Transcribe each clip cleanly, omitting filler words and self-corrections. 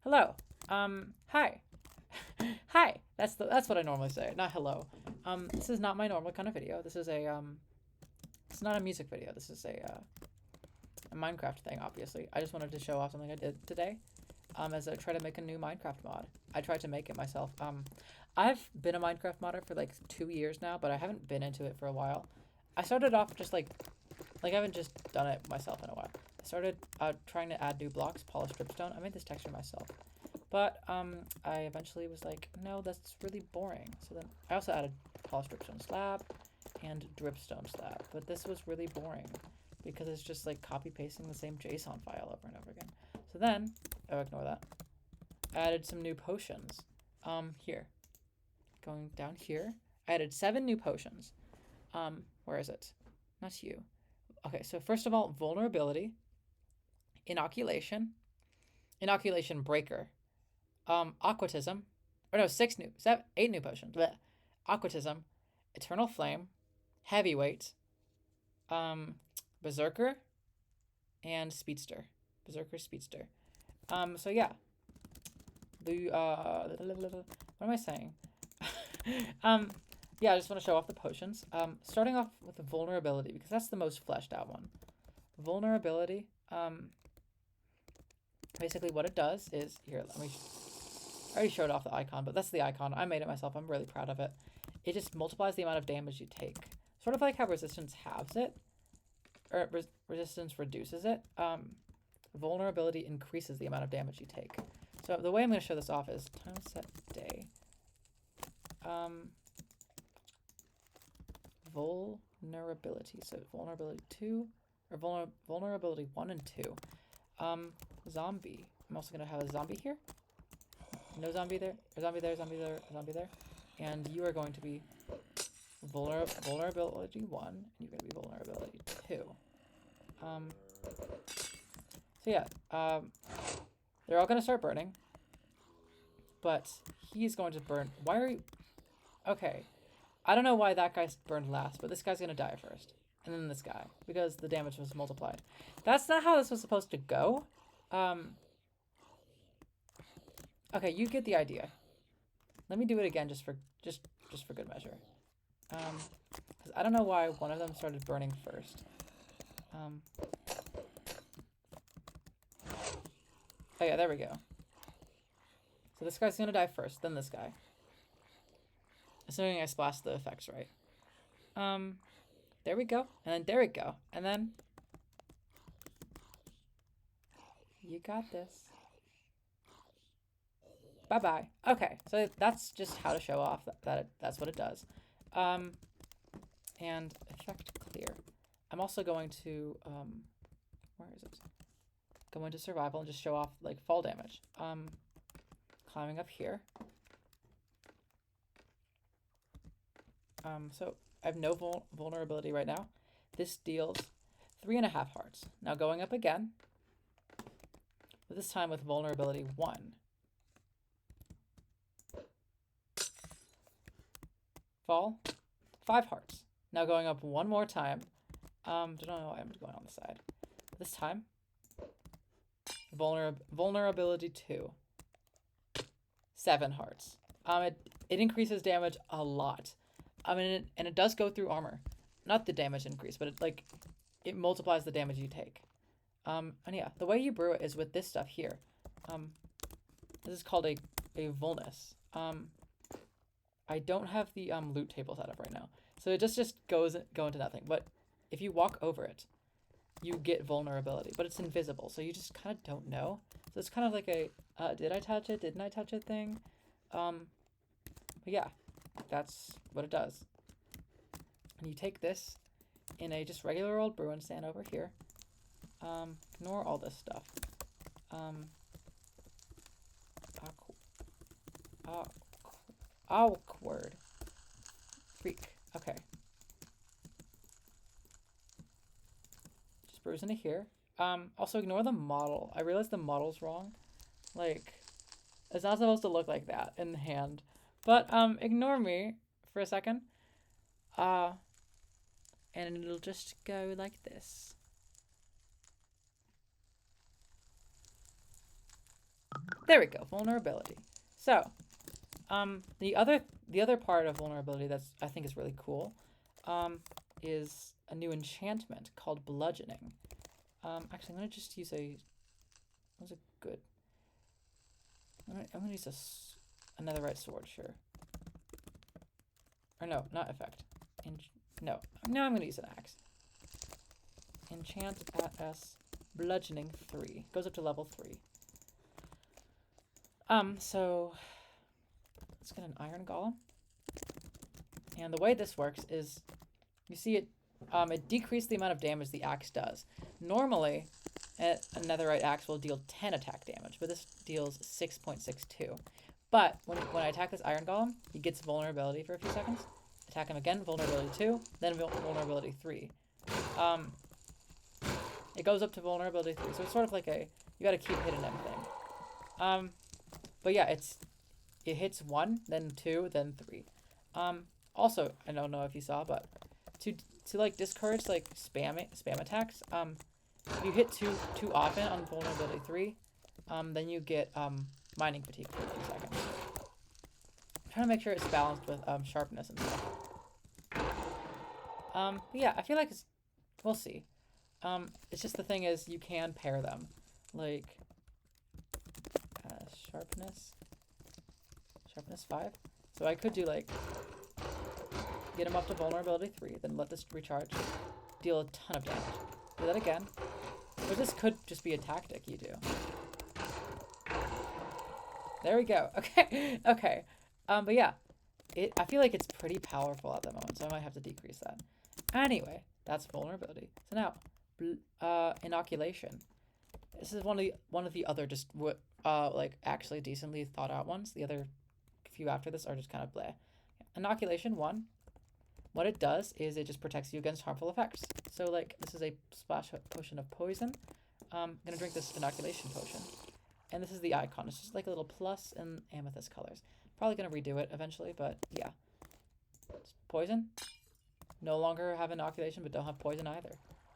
Hello. Hi. Hi. That's what I normally say, not hello. This is not my normal kind of video. This is it's not a music video. This is a Minecraft thing, obviously. I just wanted to show off something I did today. As I try to make a new Minecraft mod. I tried to make it myself. I've been a Minecraft modder for like 2 years now, but I haven't been into it for a while. I started off just I haven't just done it myself in a while. I started trying to add new blocks, polished dripstone. I made this texture myself. But I eventually was like, no, that's really boring. So then I also added polished dripstone slab and dripstone slab. But this was really boring because it's just like copy pasting the same JSON file over and over again. So then, oh, ignore that. I added some new potions. Here. Going down here. I added 7 new potions. Where is it? Not you. Okay, so first of all, vulnerability, inoculation, inoculation breaker, aquatism, or no, 8 new potions. Blech. Aquatism, eternal flame, heavyweight, berserker, and speedster. Berserker, speedster. So yeah. What am I saying? Yeah, I just want to show off the potions. Starting off with the vulnerability, because that's the most fleshed out one. Vulnerability, basically what it does is, here, I already showed off the icon, but that's the icon. I made it myself. I'm really proud of it. It just multiplies the amount of damage you take. Sort of like how resistance halves it, or resistance reduces it. Vulnerability increases the amount of damage you take. So the way I'm going to show this off is time set day. Vulnerability. So vulnerability 2, or vulnerability 1 and 2. Zombie. I'm also going to have a zombie here. No zombie there. Or zombie there, zombie there, zombie there. And you are going to be vulnerability 1, and you're going to be vulnerability 2. So yeah, they're all going to start burning. But he's going to burn. Why are you... Okay. I don't know why that guy burned last, but this guy's going to die first. And then this guy, because the damage was multiplied. That's not how this was supposed to go. Okay, you get the idea. Let me do it again just for good measure. Because I don't know why one of them started burning first. Oh yeah, there we go. So this guy's gonna die first, then this guy. Assuming I splashed the effects right. There we go. And then there we go. And then... You got this. Bye-bye. Okay, so that's just how to show off that's what it does. And effect clear. I'm also going to, where is it? Go into survival and just show off, like, fall damage. Climbing up here. So I have no vulnerability right now. This deals 3.5 hearts. Now going up again, but this time with vulnerability 1. Fall, 5 hearts. Now going up one more time. Don't know why I'm going on the side. This time, vulnerability 2. 7 hearts. It increases damage a lot. I mean, and it does go through armor. Not the damage increase, but it multiplies the damage you take. And yeah, the way you brew it is with this stuff here. This is called a vulnus. I don't have the loot table set up right now, so it just go into nothing. But if you walk over it, you get vulnerability, but it's invisible, so you just kind of don't know. So it's kind of like a did I touch it? Didn't I touch it thing? But yeah, that's what it does. And you take this in a just regular old brew and stand over here. Ignore all this stuff. Awkward. Freak. Okay. Just brews into here. Also ignore the model. I realized the model's wrong. Like, it's not supposed to look like that in the hand. But ignore me for a second. And it'll just go like this. There we go, vulnerability. So, the other part of vulnerability that's I think is really cool, is a new enchantment called bludgeoning. Actually, I'm gonna just use a. What's a good? I'm gonna use a netherite sword, sure. Or no, not effect. No, I'm gonna use an axe. Enchant at S, bludgeoning 3 goes up to level 3. So let's get an iron golem. And the way this works is, you see it, it decreased the amount of damage the axe does. Normally, a netherite axe will deal 10 attack damage, but this deals 6.62. But when I attack this iron golem, he gets vulnerability for a few seconds. Attack him again, vulnerability 2, then vulnerability 3. It goes up to vulnerability 3, so it's sort of like you gotta keep hitting everything. But yeah, it hits 1, then 2, then 3. Also, I don't know if you saw, but to like discourage like spam attacks, if you hit too often on vulnerability 3, then you get mining fatigue for a few seconds. I'm trying to make sure it's balanced with sharpness and stuff. But yeah, I feel like we'll see. It's just the thing is you can pair them, like sharpness 5. So I could do like get him up to vulnerability 3, then let this recharge, deal a ton of damage. Do that again. But this could just be a tactic you do. There we go. Okay. Okay. But yeah, I feel like it's pretty powerful at the moment, so I might have to decrease that. Anyway, that's vulnerability. So now, inoculation. This is one of the other just like actually decently thought out ones. The other few after this are just kind of bleh. Inoculation 1. What it does is it just protects you against harmful effects. So like this is a splash potion of poison. I'm gonna drink this inoculation potion, and this is the icon. It's just like a little plus in amethyst colors. Probably gonna redo it eventually, but yeah. It's poison. No longer have inoculation, but don't have poison either.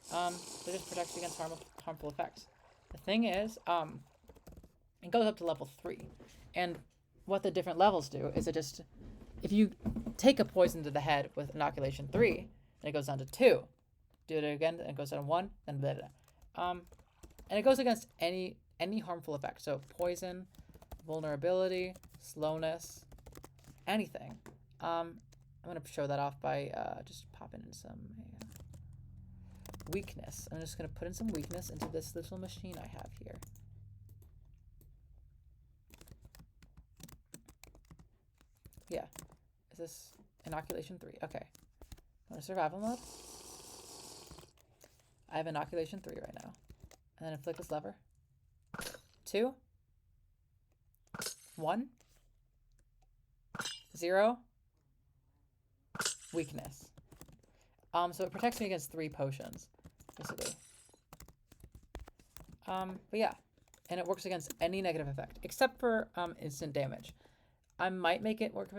So it just protects you against harmful effects. The thing is, it goes up to level 3, and what the different levels do is it just, if you take a poison to the head with inoculation 3, then it goes down to 2. Do it again, and it goes down to 1, then blah, blah. And it goes against any harmful effect. So poison, vulnerability, slowness, anything. I'm gonna show that off by just popping in some weakness. I'm just gonna put in some weakness into this little machine I have here. Yeah, is this inoculation 3? Okay, I'm in survival mode. I have inoculation 3 right now, and then I flick this lever. 2, 1, 0, weakness. So it protects me against 3 potions, basically. But yeah, and it works against any negative effect, except for instant damage. I might make it work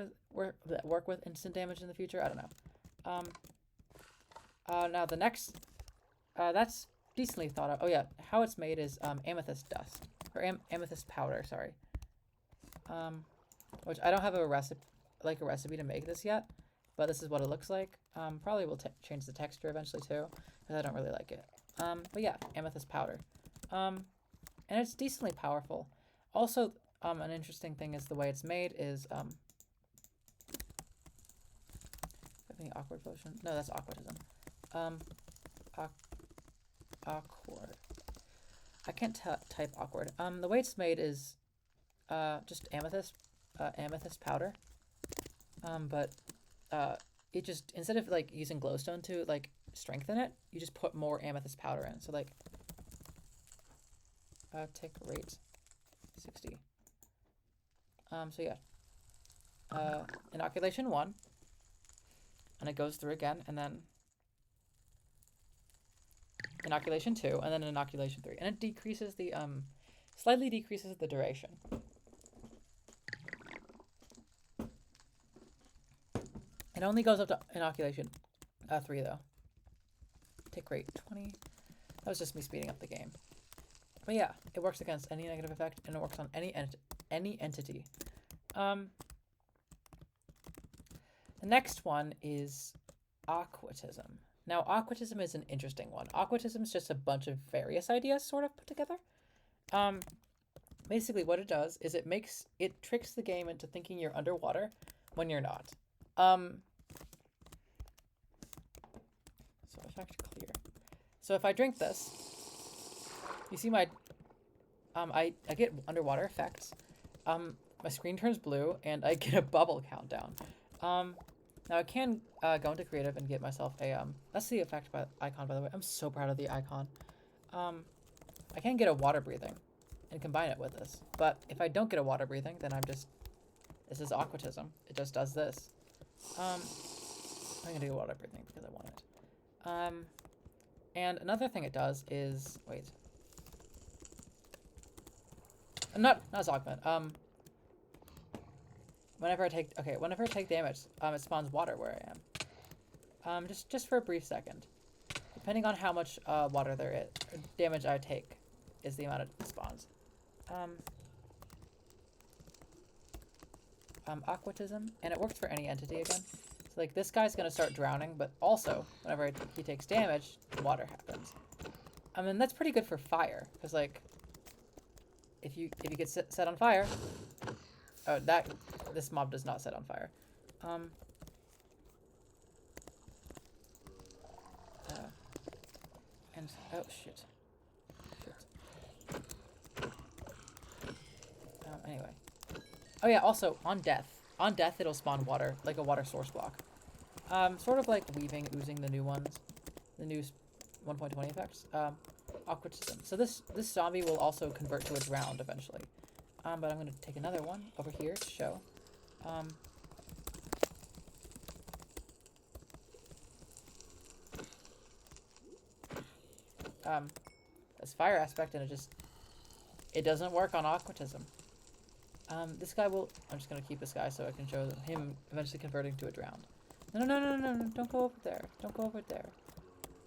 with instant damage in the future. I don't know. Now the next, that's decently thought out. Oh yeah, how it's made is amethyst dust or amethyst powder. Sorry. Which I don't have a recipe to make this yet, but this is what it looks like. Probably will change the texture eventually too, because I don't really like it. But yeah, amethyst powder. And it's decently powerful. Also, an interesting thing is the way it's made is any awkward potion. No, that's awkwardism. Awkward. I can't type awkward. The way it's made is just amethyst powder. But it just, instead of like using glowstone to like strengthen it, you just put more amethyst powder in. So like tick rate 60. So yeah, inoculation 1, and it goes through again, and then inoculation 2, and then inoculation 3, and it decreases the slightly decreases the duration. It only goes up to inoculation 3 though. Tick rate 20. That was just me speeding up the game. But yeah, it works against any negative effect, and it works on any entity. The next one is aquatism. Now, aquatism is an interesting one. Aquatism is just a bunch of various ideas sort of put together. Basically what it does is it tricks the game into thinking you're underwater when you're not. So effect clear. So if I drink this, you see my, I get underwater effects. My screen turns blue and I get a bubble countdown. Now I can go into creative and get myself a, that's the effect icon, by the way. I'm so proud of the icon. I can get a water breathing and combine it with this. But if I don't get a water breathing, then this is aquatism. It just does this. I'm gonna do water breathing because I want it. And another thing it does is, wait. Not as augment. Whenever I take damage, it spawns water where I am. Just for a brief second. Depending on how much water there is, damage I take is the amount it spawns. Aquatism, and it works for any entity again. So like this guy's gonna start drowning, but also whenever he takes damage, water happens. I mean that's pretty good for fire, because like if you get set on fire, oh this mob does not set on fire. And oh shit. Anyway. Oh yeah, also on death it'll spawn water, like a water source block. Sort of like weaving, oozing, the new ones, the new 1.20 effects. Aquatism. So this zombie will also convert to a drowned eventually. But I'm gonna take another one over here to show. This fire aspect, and it doesn't work on aquatism. This guy will, I'm just gonna keep this guy so I can show him eventually converting to a drowned. No, don't go over there. Don't go over there.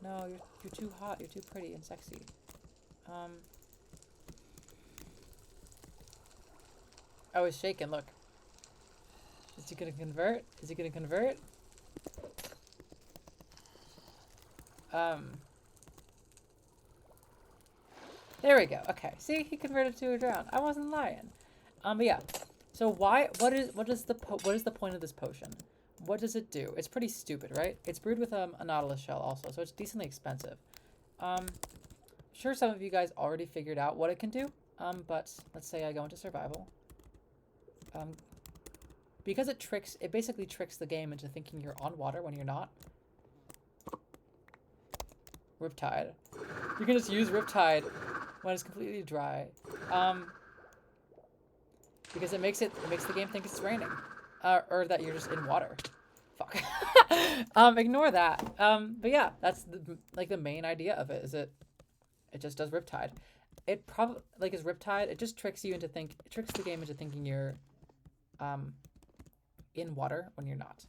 No, you're too hot, you're too pretty and sexy. Oh, he's shaking, look. Is he gonna convert? Is he gonna convert? There we go. Okay. See, he converted to a drown. I wasn't lying. But yeah. So what is the point of this potion? What does it do? It's pretty stupid, right? It's brewed with a nautilus shell also, so it's decently expensive. Sure some of you guys already figured out what it can do. But let's say I go into survival. Because it basically tricks the game into thinking you're on water when you're not. Riptide. You can just use Riptide when it's completely dry. Because it makes the game think it's raining. Or that you're just in water. Fuck. Ignore that. But yeah, that's the main idea of it, is it just does Riptide. It probably, like, is Riptide, it just tricks the game into thinking you're in water when you're not.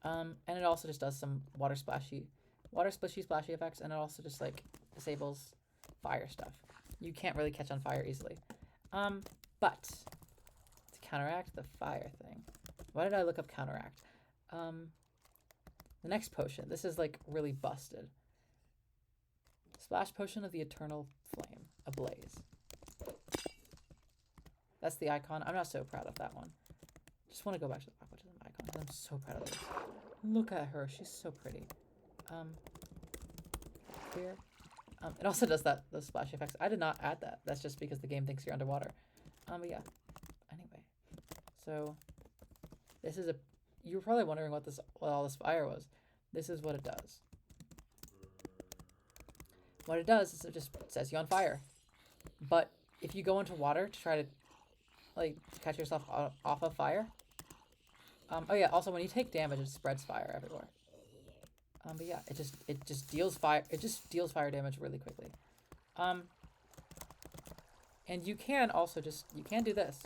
And it also just does some water splashy effects, and it also just like disables fire stuff. You can't really catch on fire easily. But to counteract the fire thing, why did I look up counteract? The next potion, this is like really busted. Splash potion of the eternal flame, ablaze. That's the icon. I'm not so proud of that one. Just want to go back to the aquatism icon because I'm so proud of this. Look at her, she's so pretty. Here. It also does those splash effects. I did not add that. That's just because the game thinks you're underwater. But yeah. Anyway, so this is you were probably wondering what all this fire was. This is what it does. What it does is it just sets you on fire. But if you go into water to try to like catch yourself off of fire. Oh yeah, also when you take damage, it spreads fire everywhere. But yeah, it just deals fire. It just deals fire damage really quickly. And you can also you can do this.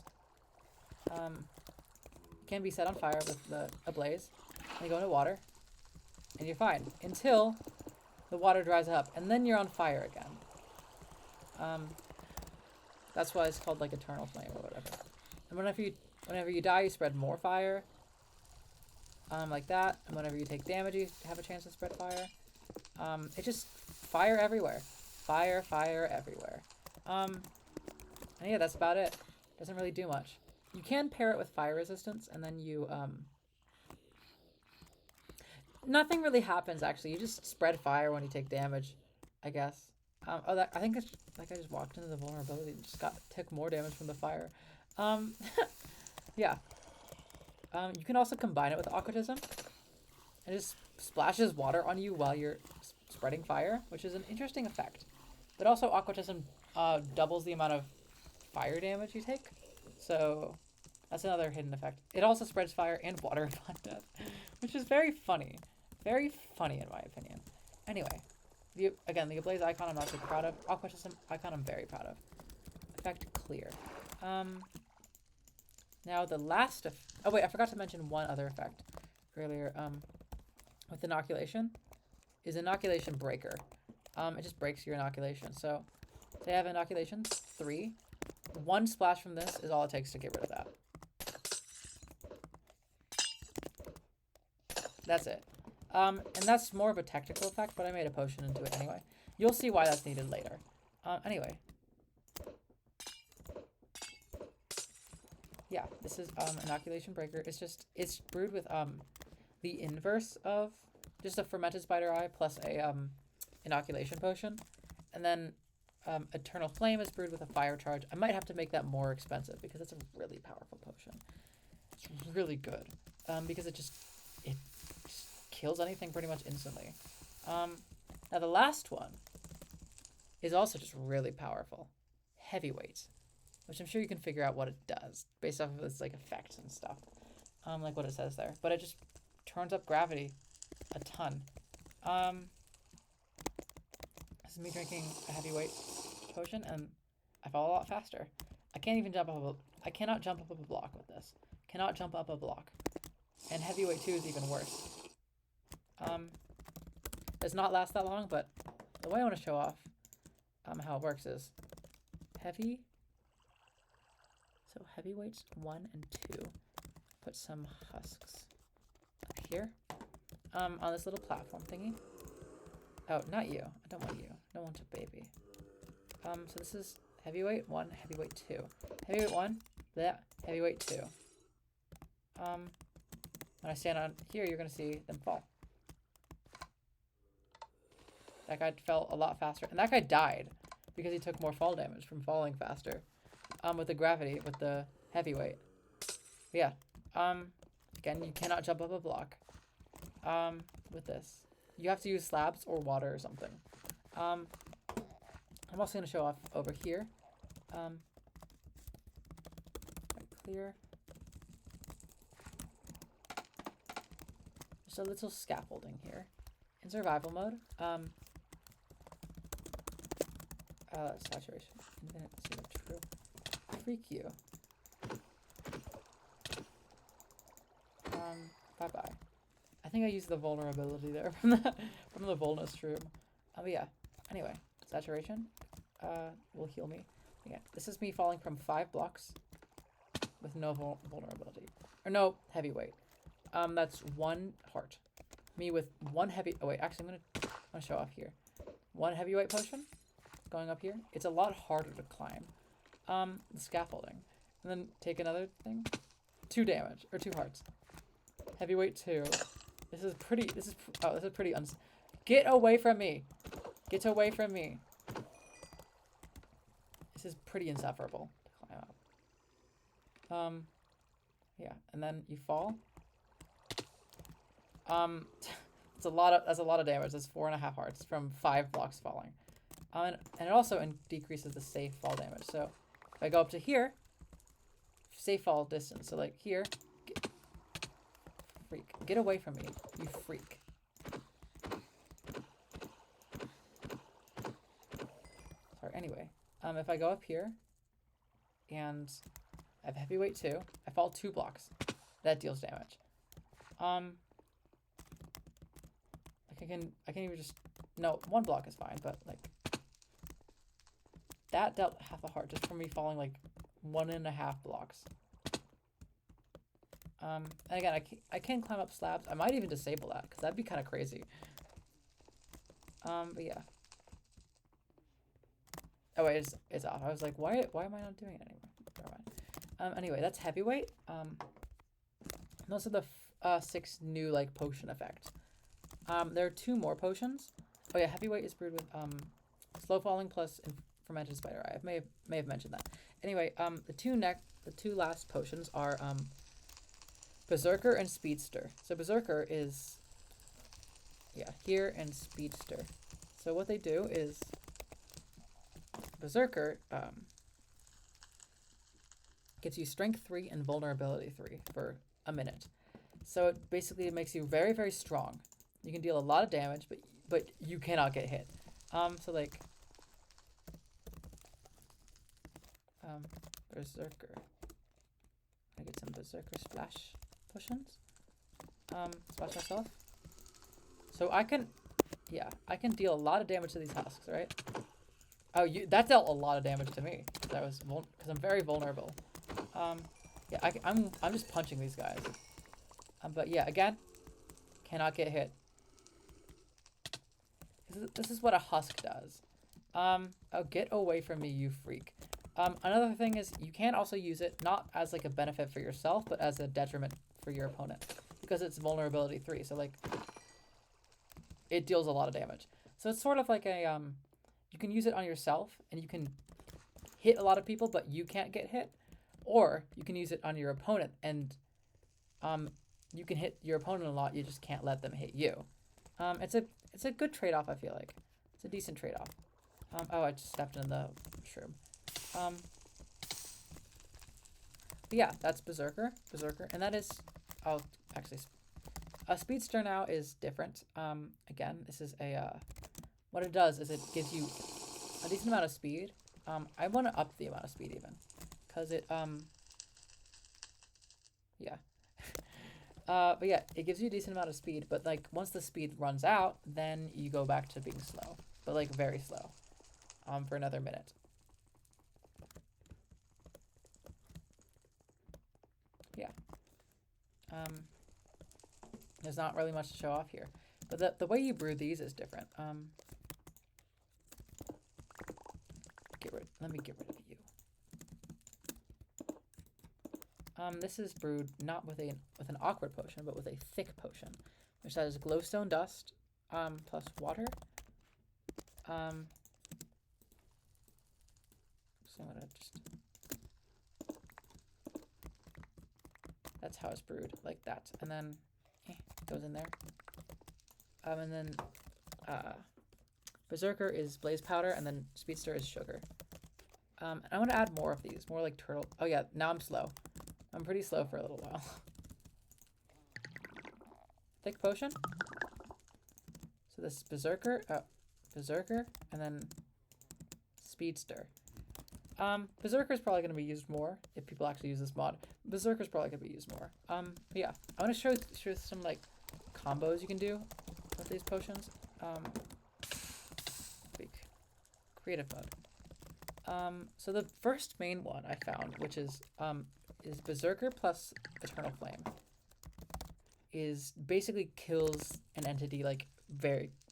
You can be set on fire with the ablaze, and you go into water, and you're fine until the water dries up, and then you're on fire again. That's why it's called like Eternal Flame or whatever. And whenever you die, you spread more fire. Like that. And whenever you take damage, you have a chance to spread fire. It just fire everywhere. Fire everywhere. And yeah, that's about it. Doesn't really do much. You can pair it with fire resistance, and then you nothing really happens actually. You just spread fire when you take damage, I guess. I think it's like I just walked into the vulnerability and just took more damage from the fire. Yeah. You can also combine it with aquatism. It just splashes water on you while you're spreading fire, which is an interesting effect. But also aquatism doubles the amount of fire damage you take. So that's another hidden effect. It also spreads fire and water upon death, which is very funny. Very funny in my opinion. Anyway, again, the ablaze icon I'm not super proud of. Aquatism icon I'm very proud of. Effect clear. Now the last oh wait, I forgot to mention one other effect earlier. With inoculation, is inoculation breaker. It just breaks your inoculation. So they have inoculation 3. One splash from this is all it takes to get rid of that. That's it. And that's more of a technical effect, but I made a potion into it anyway. You'll see why that's needed later. Anyway. Yeah, this is inoculation breaker. It's brewed with the inverse of just a fermented spider eye plus a inoculation potion. And then Eternal Flame is brewed with a fire charge. I might have to make that more expensive because it's a really powerful potion. It's really good. Because it just kills anything pretty much instantly. Now the last one is also just really powerful. Heavyweight. Which I'm sure you can figure out what it does based off of its like effects and stuff. Like what it says there. But it just turns up gravity a ton. This is me drinking a heavyweight potion and I fall a lot faster. I cannot jump up a block with this. Cannot jump up a block. And heavyweight 2 is even worse. Does not last that long, but the way I want to show off how it works is heavy. So heavyweights 1 and 2. Put some husks up here. On this little platform thingy. Oh, not you. I don't want you. I don't want a baby. So this is heavyweight 1, heavyweight 2. Heavyweight 1, that heavyweight 2. When I stand on here, you're gonna see them fall. That guy fell a lot faster, and that guy died because he took more fall damage from falling faster. With the gravity, with the heavyweight. Yeah. Again, you cannot jump up a block. With this. You have to use slabs or water or something. I'm also going to show off over here. Clear. Just a little scaffolding here. In survival mode. Saturation. Infinite zero true. Freak you. Bye-bye. I think I used the vulnerability there from the vulnus room. But yeah. Anyway, saturation will heal me. Yeah, this is me falling from 5 blocks with no vulnerability. Or no heavyweight. That's 1 heart. Me with 1 heavy. Oh wait, actually I'm gonna show off here. 1 heavyweight potion going up here. It's a lot harder to climb. The scaffolding, and then take another thing. 2 damage or 2 hearts. Heavyweight 2. This is pretty. This is pretty. Get away from me! Get away from me! This is pretty insufferable to climb up. Yeah, and then you fall. That's a lot of damage. That's 4.5 hearts from 5 blocks falling. And it also decreases the safe fall damage. So if I go up to here, safe fall distance. So like here, freak, get away from me, you freak. Sorry. Anyway, if I go up here, and I have heavyweight 2, I fall 2 blocks. That deals damage. Like I can even just, no, 1 block is fine, but like that dealt half a heart just from me falling like 1.5 blocks. And again, I can climb up slabs. I might even disable that because that'd be kind of crazy. But yeah. Oh wait, it's off. I was like, why am I not doing it anymore? Never mind. Anyway, that's heavyweight. Those are the 6 new like potion effects. There are 2 more potions. Oh yeah, heavyweight is brewed with slow falling plus fermented spider eye. I may have mentioned that. Anyway, the two last potions are Berserker and Speedster. So Berserker is here, and Speedster. So what they do is Berserker gives you strength 3 and vulnerability 3 for a minute. So it basically makes you very, very strong. You can deal a lot of damage, but you cannot get hit. So like Berserker. I get some Berserker splash potions. Splash myself. So I can deal a lot of damage to these husks, right? Oh, that dealt a lot of damage to me. That was because I'm very vulnerable. Yeah, I'm just punching these guys. But yeah, again, cannot get hit. This is what a husk does. Oh, get away from me, you freak. Another thing is you can also use it not as like a benefit for yourself, but as a detriment for your opponent because it's vulnerability 3. So like it deals a lot of damage. So it's sort of like a you can use it on yourself and you can hit a lot of people, but you can't get hit, or you can use it on your opponent and you can hit your opponent a lot. You just can't let them hit you. It's a good trade-off. I feel like it's a decent trade-off. Oh, I just stepped in the shroom. But yeah, that's Berserker, and that is, oh, actually, a Speedster now is different. Again, this is a, what it does is it gives you a decent amount of speed. I want to up the amount of speed even, because it, yeah. But yeah, it gives you a decent amount of speed, but like once the speed runs out, then you go back to being slow, but like very slow, for another minute. Yeah. There's not really much to show off here, but the way you brew these is different. Let me get rid of you. This is brewed not with an awkward potion, but with a thick potion, which has glowstone dust, plus water. So I'm gonna just. That's how it's brewed, like that, and then it goes in there. And then Berserker is blaze powder, and then Speedster is sugar. And I want to add more of these, more like turtle. Oh yeah, now I'm slow. I'm pretty slow for a little while. Thick potion. So this Berserker, and then Speedster. Berserker is probably going to be used more if people actually use this mod. Berserker is probably going to be used more. But yeah, I want to show some like combos you can do with these potions. Creative mode. So the first main one I found, which is Berserker plus Eternal Flame, is basically kills an entity like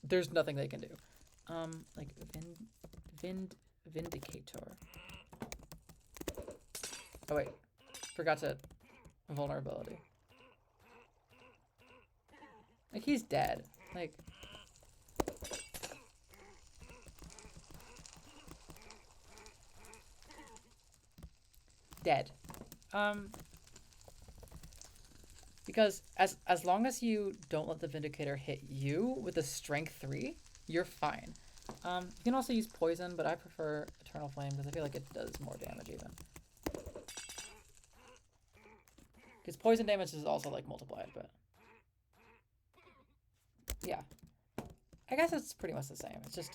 there's nothing they can do. Like Vindicator. Oh wait, forgot to vulnerability. Like he's dead. Like dead. Because as long as you don't let the Vindicator hit you with a strength 3, you're fine. You can also use poison, but I prefer Eternal Flame because I feel like it does more damage even. Because poison damage is also like multiplied, but yeah. I guess it's pretty much the same. It's just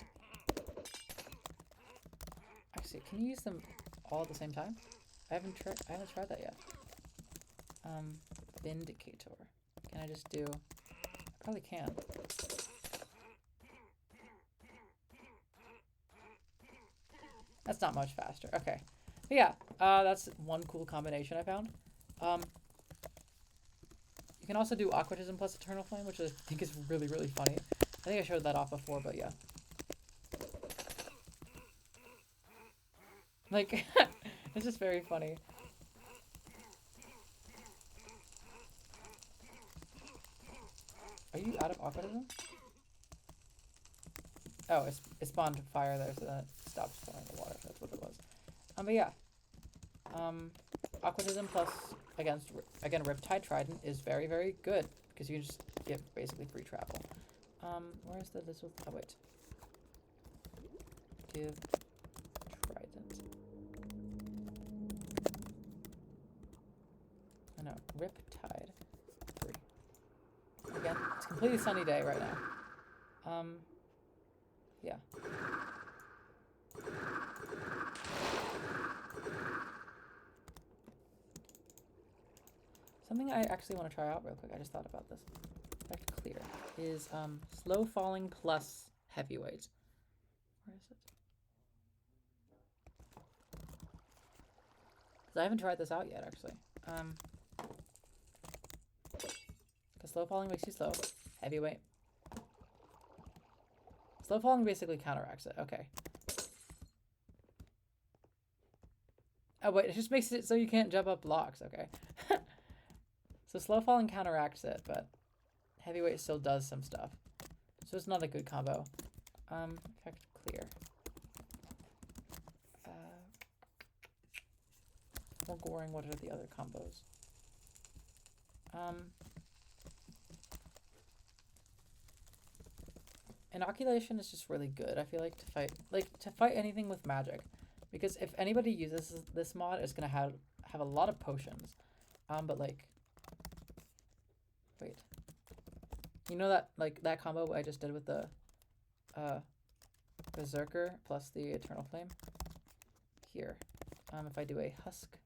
actually, can you use them all at the same time? I haven't tried that yet. Vindicator. Can I just do? I probably can. That's not much faster. Okay. But yeah, that's one cool combination I found. You can also do Aquatism plus Eternal Flame, which I think is really, really funny. I think I showed that off before, but yeah. Like, it's just very funny. Are you out of Aquatism? Oh, it spawned fire there, so that it stopped spawning the water. That's what it was. But yeah. Aquatism plus, again, Riptide Trident is very, very good, because you just get basically free travel. Where's the, this was, oh wait. Give Trident. I know, Riptide 3. Again, it's a completely sunny day right now. Yeah. Something I actually want to try out real quick, I just thought about this. Effect clear is slow falling plus heavyweight. Where is it? Because I haven't tried this out yet, actually. Because slow falling makes you slow. Heavyweight. Slow falling basically counteracts it. Okay. Oh wait, it just makes it so you can't jump up blocks. Okay. So slow falling counteracts it, but heavyweight still does some stuff. So it's not a good combo. Effect clear. More goring. What are the other combos? Inoculation is just really good. I feel like to fight anything with magic, because if anybody uses this mod, it's gonna have a lot of potions. But like, wait, you know that that combo I just did with the Berserker plus the Eternal Flame. Here, if I do a Husk,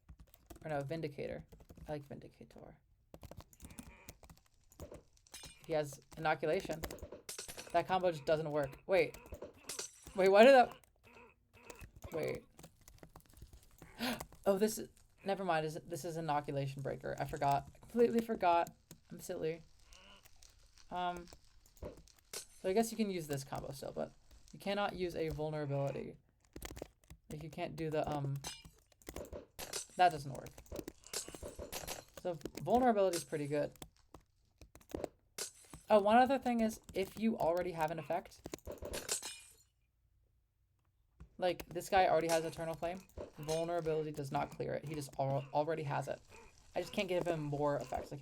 or no, Vindicator. I like Vindicator. He has Inoculation. That combo just doesn't work. Wait, why did that... Wait. Oh, this is... Never mind, this is Inoculation Breaker. I forgot. I completely forgot. I'm silly. So I guess you can use this combo still, but you cannot use a vulnerability. Like, you can't do the, that doesn't work. So vulnerability is pretty good. Oh, one other thing is, if you already have an effect, like this guy already has Eternal Flame, vulnerability does not clear it. He just already has it. I just can't give him more effects.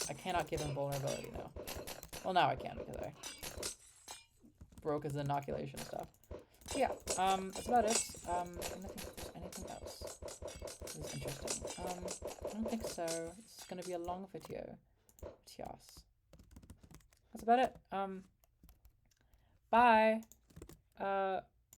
I cannot give him vulnerability now. Well, now I can because I broke his inoculation stuff. So yeah, that's about it. I don't think there's anything else. This is interesting. I don't think so. This is gonna be a long video. Yes. That's about it. Bye.